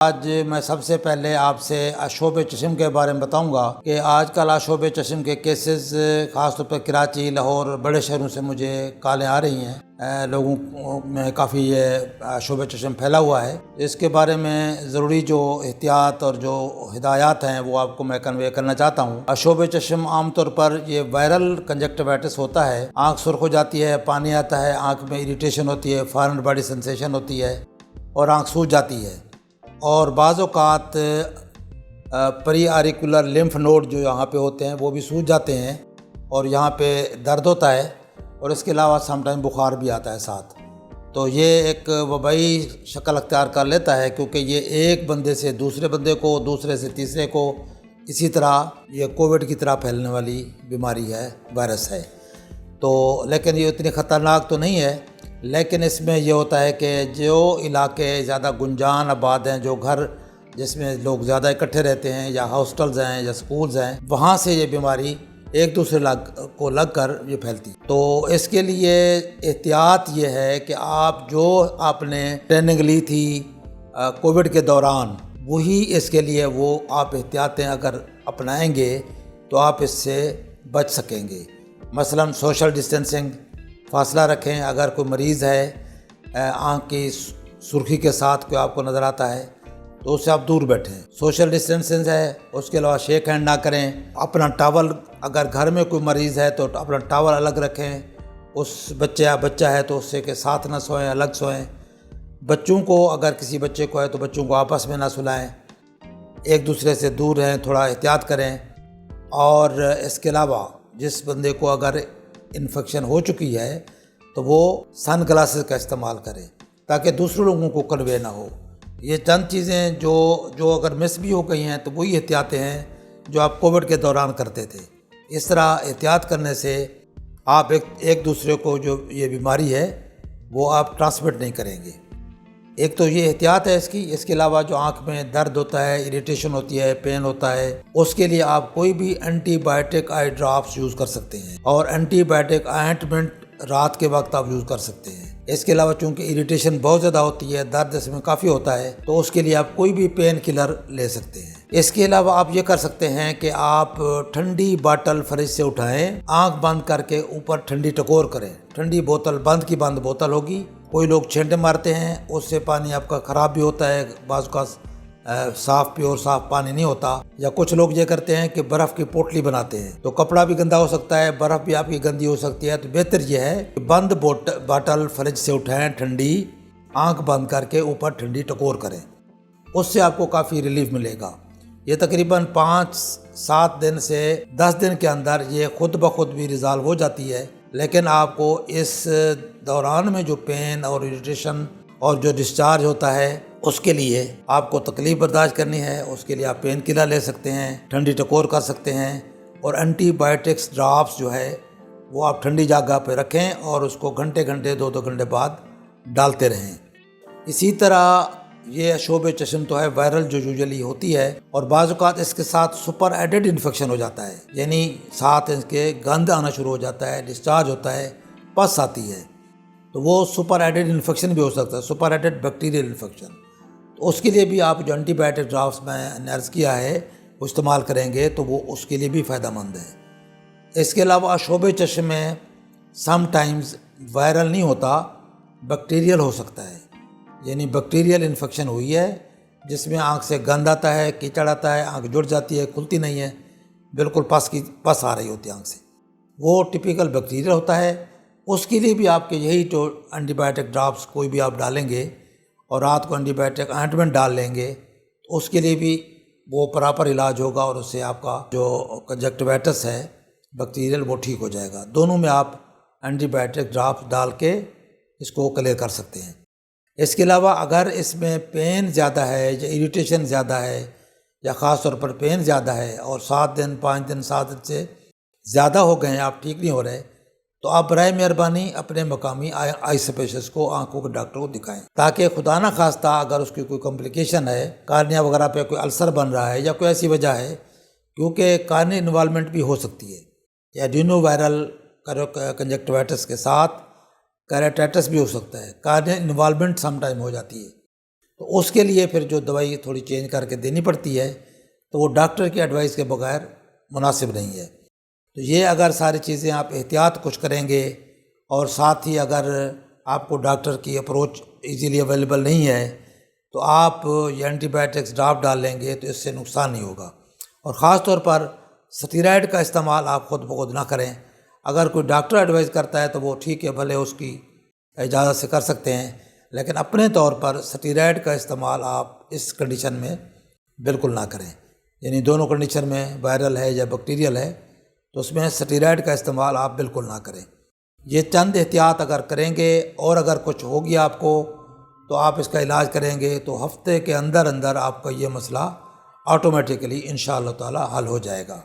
آج میں سب سے پہلے آپ سے آشوب چشم کے بارے میں بتاؤں گا کہ آج کل آشوب چشم کے کیسز خاص طور پر کراچی، لاہور، بڑے شہروں سے مجھے کالیں آ رہی ہیں۔ لوگوں میں کافی یہ آشوب چشم پھیلا ہوا ہے۔ اس کے بارے میں ضروری جو احتیاط اور جو ہدایات ہیں وہ آپ کو میں کنوے کرنا چاہتا ہوں۔ آشوب چشم عام طور پر یہ وائرل کنجکٹیوائٹس ہوتا ہے۔ آنکھ سرخ ہو جاتی ہے، پانی آتا ہے، آنکھ میں اریٹیشن ہوتی ہے، فارن باڈی سینسیشن ہوتی ہے اور آنکھ سوج جاتی ہے، اور بعض اوقات پری آریکولر لمف نوڈ جو یہاں پہ ہوتے ہیں وہ بھی سوج جاتے ہیں اور یہاں پہ درد ہوتا ہے، اور اس کے علاوہ سم ٹائم بخار بھی آتا ہے ساتھ۔ تو یہ ایک وبائی شکل اختیار کر لیتا ہے، کیونکہ یہ ایک بندے سے دوسرے بندے کو، دوسرے سے تیسرے کو، اسی طرح یہ کووڈ کی طرح پھیلنے والی بیماری ہے، وائرس ہے۔ تو لیکن یہ اتنی خطرناک تو نہیں ہے، لیکن اس میں یہ ہوتا ہے کہ جو علاقے زیادہ گنجان آباد ہیں، جو گھر جس میں لوگ زیادہ اکٹھے رہتے ہیں، یا ہاسٹلز ہیں یا سکولز ہیں، وہاں سے یہ بیماری ایک دوسرے کو لگ کر یہ پھیلتی۔ تو اس کے لیے احتیاط یہ ہے کہ آپ نے ٹریننگ لی تھی کووڈ کے دوران، وہی اس کے لیے وہ آپ احتیاطیں اگر اپنائیں گے تو آپ اس سے بچ سکیں گے۔ مثلاً سوشل ڈسٹینسنگ، فاصلہ رکھیں۔ اگر کوئی مریض ہے، آنکھ کی سرخی کے ساتھ کوئی آپ کو نظر آتا ہے تو اس سے آپ دور بیٹھیں۔ سوشل ڈسٹینسنگ ہے، اس کے علاوہ شیک ہینڈ نہ کریں۔ اپنا ٹاول، اگر گھر میں کوئی مریض ہے تو اپنا ٹاول الگ رکھیں۔ اس بچہ ہے تو اس سے کہ ساتھ نہ سوئیں، الگ سوئیں۔ بچوں کو، اگر کسی بچے کو ہے تو بچوں کو آپس میں نہ سلائیں، ایک دوسرے سے دور رہیں، تھوڑا احتیاط کریں۔ اور اس کے علاوہ جس بندے کو اگر انفیکشن ہو چکی ہے تو وہ سن گلاسز کا استعمال کرے تاکہ دوسرے لوگوں کو کنوے نہ ہو۔ یہ چند چیزیں جو اگر مس بھی ہو گئی ہیں تو وہی احتیاطیں ہیں جو آپ کووڈ کے دوران کرتے تھے۔ اس طرح احتیاط کرنے سے آپ ایک دوسرے کو جو یہ بیماری ہے وہ آپ ٹرانسمٹ نہیں کریں گے۔ ایک تو یہ احتیاط ہے اس کے علاوہ جو آنکھ میں درد ہوتا ہے، اریٹیشن ہوتی ہے، پین ہوتا ہے، اس کے لیے آپ کوئی بھی اینٹی بائیوٹک آئی ڈراپس یوز کر سکتے ہیں، اور اینٹی بائیوٹک آئنٹمنٹ رات کے وقت آپ یوز کر سکتے ہیں۔ اس کے علاوہ چونکہ اریٹیشن بہت زیادہ ہوتی ہے، درد اس میں کافی ہوتا ہے، تو اس کے لیے آپ کوئی بھی پین کلر لے سکتے ہیں۔ اس کے علاوہ آپ یہ کر سکتے ہیں کہ آپ ٹھنڈی باٹل فریج سے اٹھائیں، آنکھ بند کر کے اوپر ٹھنڈی ٹکور کریں۔ ٹھنڈی بوتل بند بوتل ہوگی۔ کوئی لوگ چھینٹے مارتے ہیں، اس سے پانی آپ کا خراب بھی ہوتا ہے، بعض کا پیور صاف پانی نہیں ہوتا۔ یا کچھ لوگ یہ کرتے ہیں کہ برف کی پوٹلی بناتے ہیں، تو کپڑا بھی گندا ہو سکتا ہے، برف بھی آپ کی گندی ہو سکتی ہے۔ تو بہتر یہ ہے کہ بند باٹل فریج سے اٹھائیں، ٹھنڈی، آنکھ بند کر کے اوپر ٹھنڈی ٹکور کریں، اس سے آپ کو کافی ریلیف ملے گا۔ یہ تقریباً 5-7 دن سے 10 دن کے اندر یہ خود بخود بھی ریزالو ہو جاتی ہے، لیکن آپ کو اس دوران میں جو پین اور اریٹیشن اور جو ڈسچارج ہوتا ہے اس کے لیے آپ کو تکلیف برداشت کرنی ہے۔ اس کے لیے آپ پین کلر لے سکتے ہیں، ٹھنڈی ٹکور کر سکتے ہیں، اور اینٹی بائیوٹکس ڈراپس جو ہے وہ آپ ٹھنڈی جگہ پہ رکھیں اور اس کو گھنٹے 2 گھنٹے بعد ڈالتے رہیں۔ اسی طرح یہ آشوب چشم تو ہے وائرل جو یوزلی ہوتی ہے، اور بعض اوقات اس کے ساتھ سپر ایڈڈ انفیکشن ہو جاتا ہے، یعنی ساتھ اس کے گند آنا شروع ہو جاتا ہے، ڈسچارج ہوتا ہے، پس آتی ہے، تو وہ سپر ایڈڈ انفیکشن بھی ہو سکتا ہے، سپر ایڈڈ بیکٹیریل انفیکشن۔ تو اس کے لیے بھی آپ جو اینٹی بائیوٹک ڈراپس میں نے عرض کیا ہے وہ استعمال کریں گے تو وہ اس کے لیے بھی فائدہ مند ہے۔ اس کے علاوہ آشوب چشم میں سم ٹائمز وائرل نہیں ہوتا، بیکٹیریل ہو سکتا ہے، یعنی بیکٹیریل انفیکشن ہوئی ہے جس میں آنکھ سے گند آتا ہے، کیچڑ آتا ہے، آنکھ جڑ جاتی ہے، کھلتی نہیں ہے، بالکل پس آ رہی ہوتی ہے آنکھ سے، وہ ٹپیکل بیکٹیریل ہوتا ہے۔ اس کے لیے بھی آپ کے یہی جو اینٹی بائیوٹک ڈراپس کوئی بھی آپ ڈالیں گے اور رات کو اینٹی بائیوٹک آئنٹمنٹ ڈال لیں گے تو اس کے لیے بھی وہ پراپر علاج ہوگا، اور اس سے آپ کا جو کنجکٹیوائٹس ہے بیکٹیریل وہ ٹھیک ہو جائے گا۔ دونوں میں آپ اینٹی بائیوٹک ڈراپس ڈال کے اس کو کلیئر کر سکتے ہیں۔ اس کے علاوہ اگر اس میں پین زیادہ ہے یا اریٹیشن زیادہ ہے، یا خاص طور پر پین زیادہ ہے اور 7 دن 5 دن 7 دن سے زیادہ ہو گئے ہیں، آپ ٹھیک نہیں ہو رہے، تو آپ برائے مہربانی اپنے مقامی آئی اسپیشلسٹ کو، آنکھوں کے ڈاکٹر کو دکھائیں، تاکہ خدا نہ خواستہ اگر اس کی کوئی کمپلیکیشن ہے، کارنیا وغیرہ پہ کوئی السر بن رہا ہے یا کوئی ایسی وجہ ہے، کیونکہ کارنی انوالومنٹ بھی ہو سکتی ہے، یا ڈینو وائرل کنجکٹیوائٹس کے ساتھ کیراٹائٹس بھی ہو سکتا ہے، کارنیا انوالومنٹ سم ٹائم ہو جاتی ہے، تو اس کے لیے پھر جو دوائی تھوڑی چینج کر کے دینی پڑتی ہے، تو وہ ڈاکٹر کی ایڈوائس کے بغیر مناسب نہیں ہے۔ تو یہ اگر ساری چیزیں آپ احتیاط کچھ کریں گے، اور ساتھ ہی اگر آپ کو ڈاکٹر کی اپروچ ایزیلی اویلیبل نہیں ہے تو آپ یہ اینٹی بائیوٹکس ڈراپ ڈال لیں گے تو اس سے نقصان نہیں ہوگا۔ اور خاص طور پر سٹیرائڈ کا استعمال آپ خود بخود نہ کریں۔ اگر کوئی ڈاکٹر ایڈوائز کرتا ہے تو وہ ٹھیک ہے، بھلے اس کی اجازت سے کر سکتے ہیں، لیکن اپنے طور پر سٹیرائڈ کا استعمال آپ اس کنڈیشن میں بالکل نہ کریں۔ یعنی دونوں کنڈیشن میں، وائرل ہے یا بیکٹیریل ہے، تو اس میں سٹیرائڈ کا استعمال آپ بالکل نہ کریں۔ یہ چند احتیاط اگر کریں گے، اور اگر کچھ ہو گیا آپ کو تو آپ اس کا علاج کریں گے، تو ہفتے کے اندر اندر آپ کا یہ مسئلہ آٹومیٹیکلی انشاءاللہ تعالی حل ہو جائے گا۔